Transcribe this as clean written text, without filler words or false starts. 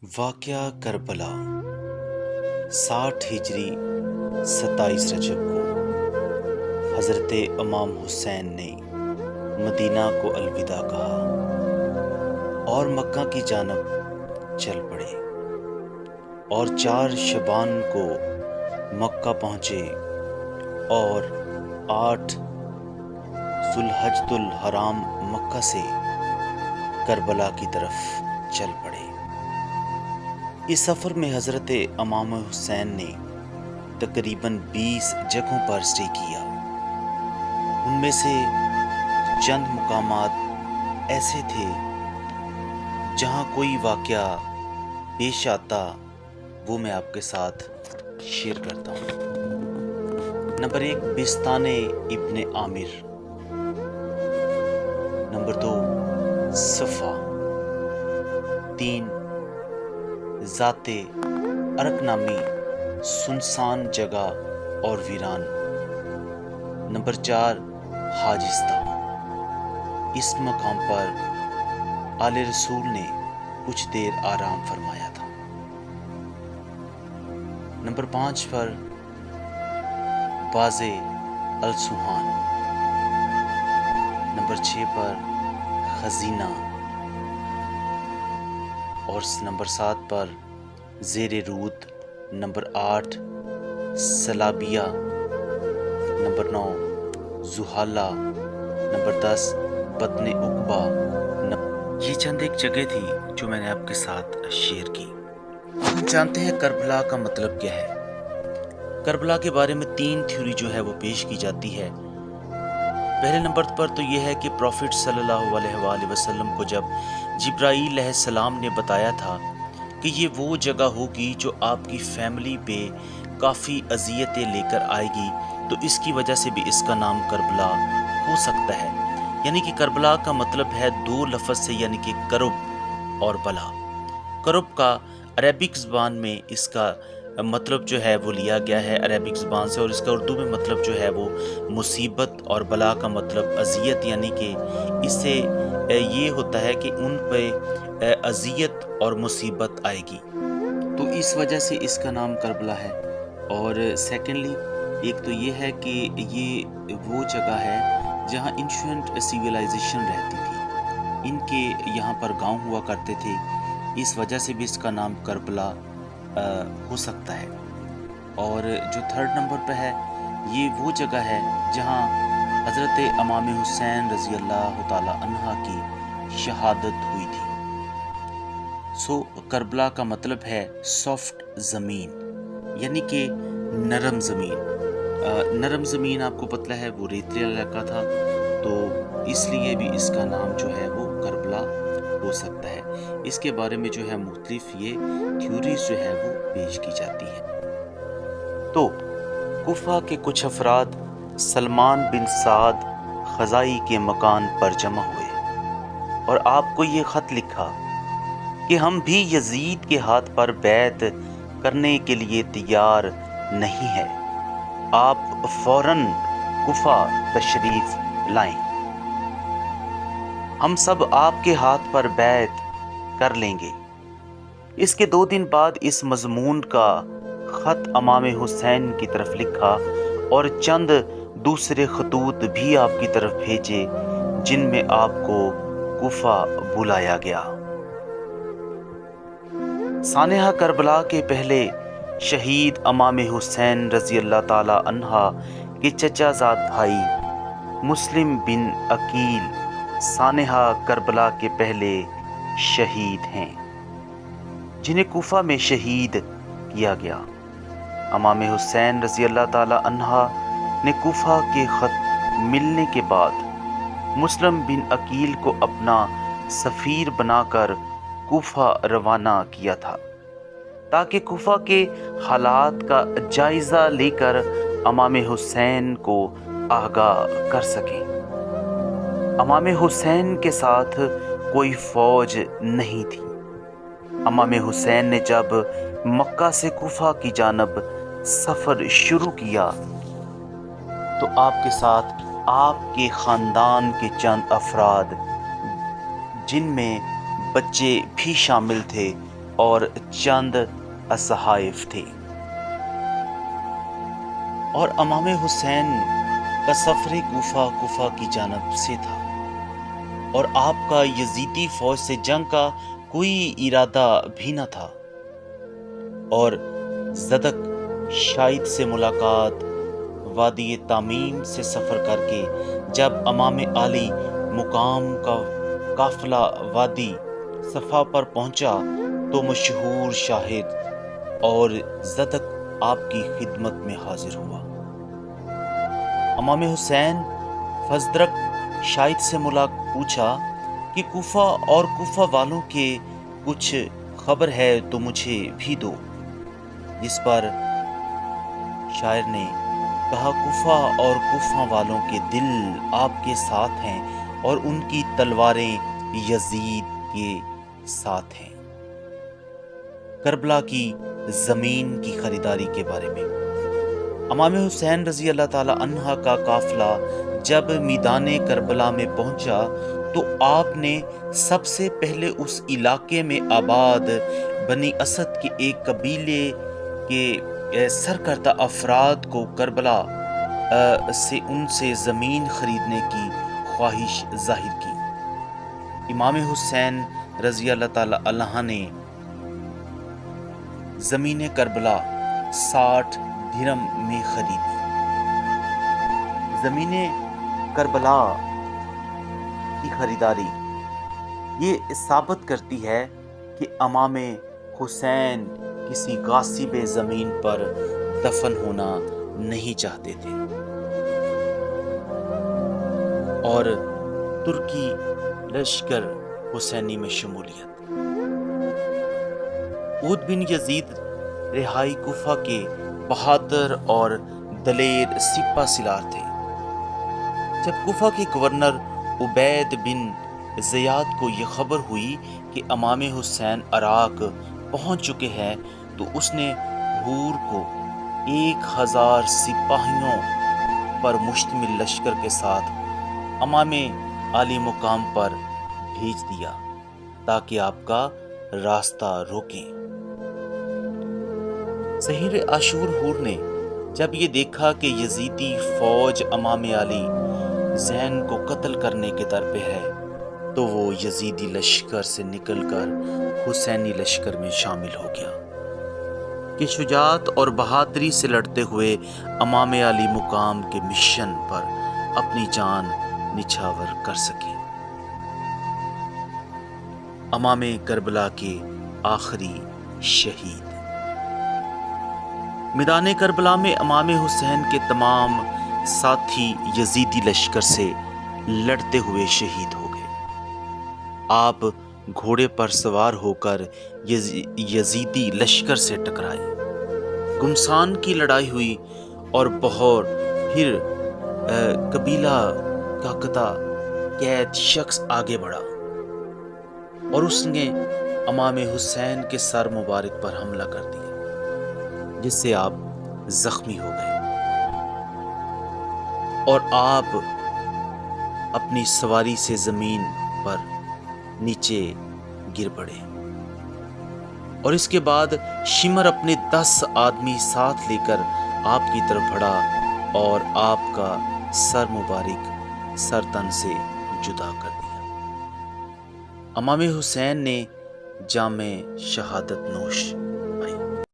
واقعہ کربلا 60 ہجری 27 رجب کو حضرت امام حسین نے مدینہ کو الوداع کہا اور مکہ کی جانب چل پڑے اور 4 شعبان کو مکہ پہنچے اور 8 ذوالحجۃ الحرام مکہ سے کربلا کی طرف چل پڑے۔ اس سفر میں حضرت امام حسین نے تقریباً 20 جگہوں پر اسٹے کیا۔ ان میں سے چند مقامات ایسے تھے جہاں کوئی واقعہ پیش آتا، وہ میں آپ کے ساتھ شیئر کرتا ہوں۔ نمبر 1 بستان ابن عامر، نمبر 2 صفا، 3 ذات ارک نامی سنسان جگہ اور ویران، نمبر 4 حاجستہ۔ اس مقام پر آل رسول نے کچھ دیر آرام فرمایا تھا۔ نمبر 5 پر باز السوہان، نمبر 6 پر خزینہ اور نمبر 7 پر زیر رود، نمبر 8 سلابیہ، نمبر 9 زحالہ، نمبر 10 بطن عقبہ۔ یہ چند ایک جگہ تھی جو میں نے آپ کے ساتھ شیئر کی۔ ہم جانتے ہیں کربلا کا مطلب کیا ہے۔ کربلا کے بارے میں 3 تھیوری جو ہے وہ پیش کی جاتی ہے۔ پہلے نمبر پر تو یہ ہے کہ پروفٹ صلی اللہ علیہ وآلہ وسلم کو جب جبرائیل علیہ السلام نے بتایا تھا کہ یہ وہ جگہ ہوگی جو آپ کی فیملی پہ کافی اذیتیں لے کر آئے گی، تو اس کی وجہ سے بھی اس کا نام کربلا ہو سکتا ہے۔ یعنی کہ کربلا کا مطلب ہے 2 لفظ سے، یعنی کہ کرب اور بلا۔ کرب کا عربک زبان میں اس کا مطلب جو ہے وہ لیا گیا ہے عربک زبان سے، اور اس کا اردو میں مطلب جو ہے وہ مصیبت، اور بلا کا مطلب اذیت، یعنی کہ اس سے یہ ہوتا ہے کہ ان پہ اذیت اور مصیبت آئے گی، تو اس وجہ سے اس کا نام کربلا ہے۔ اور سیکنڈلی ایک تو یہ ہے کہ یہ وہ جگہ ہے جہاں انشینٹ سیولائزیشن رہتی تھی، ان کے یہاں پر گاؤں ہوا کرتے تھے، اس وجہ سے بھی اس کا نام کربلا ہو سکتا ہے۔ اور جو 3rd نمبر پہ ہے، یہ وہ جگہ ہے جہاں حضرت امام حسین رضی اللہ تعالی عنہ کی شہادت ہوئی تھی۔ کربلا کا مطلب ہے سافٹ زمین، یعنی کہ نرم زمین۔ نرم زمین آپ کو پتہ ہے وہ ریتیلا علاقہ تھا، تو اس لیے بھی اس کا نام جو ہے وہ کربلا ہو سکتا ہے۔ اس کے بارے میں جو ہے مختلف یہ تھیوریز جو ہے وہ پیش کی جاتی ہے۔ تو کوفہ کے کچھ افراد سلمان بن سعد خزائی کے مکان پر جمع ہوئے اور آپ کو یہ خط لکھا کہ ہم بھی یزید کے ہاتھ پر بیعت کرنے کے لیے تیار نہیں ہیں، آپ فوراً کوفہ تشریف لائیں، ہم سب آپ کے ہاتھ پر بیعت کر لیں گے۔ اس کے 2 دن بعد اس مضمون کا خط امام حسین کی طرف لکھا اور چند دوسرے خطوط بھی آپ کی طرف بھیجے، جن میں آپ کو کوفہ بلایا گیا۔ سانحہ کربلا کے پہلے شہید امام حسین رضی اللہ تعالی عنہ کے چچا زاد بھائی مسلم بن عقیل سانحہ کربلا کے پہلے شہید ہیں، جنہیں کوفہ میں شہید کیا گیا۔ امام حسین رضی اللہ تعالی عنہ نے کوفہ کے خط ملنے کے بعد مسلم بن عقیل کو اپنا سفیر بنا کر کوفہ روانہ کیا تھا، تاکہ کوفہ کے حالات کا جائزہ لے کر امام حسین کو آگاہ کر سکیں۔ امام حسین کے ساتھ کوئی فوج نہیں تھی۔ امام حسین نے جب مکہ سے کوفہ کی جانب سفر شروع کیا تو آپ کے ساتھ آپ کے خاندان کے چند افراد، جن میں بچے بھی شامل تھے اور چند صحائف تھے، اور امام حسین کا سفر کوفہ کی جانب سے تھا، اور آپ کا یزیدی فوج سے جنگ کا کوئی ارادہ بھی نہ تھا، اور زدک شاہد سے ملاقات وادی تامیم سے سفر کر کے جب امام علی مقام کا قافلہ وادی صفا پر پہنچا تو مشہور شاہد اور زدک آپ کی خدمت میں حاضر ہوا۔ امام حسین فزدرک شاہد سے پوچھا کہ کوفہ اور کوفہ والوں کے کچھ خبر ہے تو مجھے بھی دو، جس پر شاعر نے کہا کوفہ اور کوفہ والوں کے دل آپ کے ساتھ ہیں اور ان کی تلواریں یزید کے ساتھ ہیں۔ کربلا کی زمین کی خریداری کے بارے میں امام حسین رضی اللہ تعالی عنہ کا قافلہ جب میدان کربلا میں پہنچا تو آپ نے سب سے پہلے اس علاقے میں آباد بنی اسد کے ایک قبیلے کے سرکردہ افراد کو کربلا سے ان سے زمین خریدنے کی خواہش ظاہر کی۔ امام حسین رضی اللہ تعالی عنہ نے زمین کربلا 60 درہم میں خریدی۔ زمین کربلا کی خریداری یہ ثابت کرتی ہے کہ امام حسین کسی غاصب زمین پر دفن ہونا نہیں چاہتے تھے، اور ترکی لشکر حسینی میں شمولیت۔ عود بن یزید رہائی کوفہ کے بہادر اور دلیر سپہ سالار تھے۔ جب کوفہ کے گورنر عبید بن زیاد کو یہ خبر ہوئی کہ امام حسین عراق پہنچ چکے ہیں تو اس نے حور کو 1000 سپاہیوں پر مشتمل لشکر کے ساتھ امام علی مقام پر بھیج دیا تاکہ آپ کا راستہ روکیں۔ سحر عاشور حور نے جب یہ دیکھا کہ یزیدی فوج امام علی زین کو قتل کرنے کے در پہ ہے تو وہ یزیدی لشکر سے نکل کر حسینی لشکر میں شامل ہو گیا کہ شجاعت اور بہادری سے لڑتے ہوئے امام علی مقام کے مشن پر اپنی جان نچھاور کر سکے۔ امام کربلا کے آخری شہید۔ میدان کربلا میں امام حسین کے تمام ساتھی یزیدی لشکر سے لڑتے ہوئے شہید ہو گئے۔ آپ گھوڑے پر سوار ہو کر یزیدی لشکر سے ٹکرائے۔ گمسان کی لڑائی ہوئی اور بہت پھر قبیلہ کا قید شخص آگے بڑھا اور اس نے امام حسین کے سر مبارک پر حملہ کر دیا جس سے آپ زخمی ہو گئے اور آپ اپنی سواری سے زمین پر نیچے گر پڑے، اور اس کے بعد شمر اپنے 10 آدمی ساتھ لے کر آپ کی طرف بڑھا اور آپ کا سر مبارک سر تن سے جدا کر دیا۔ امام حسین نے جام شہادت نوش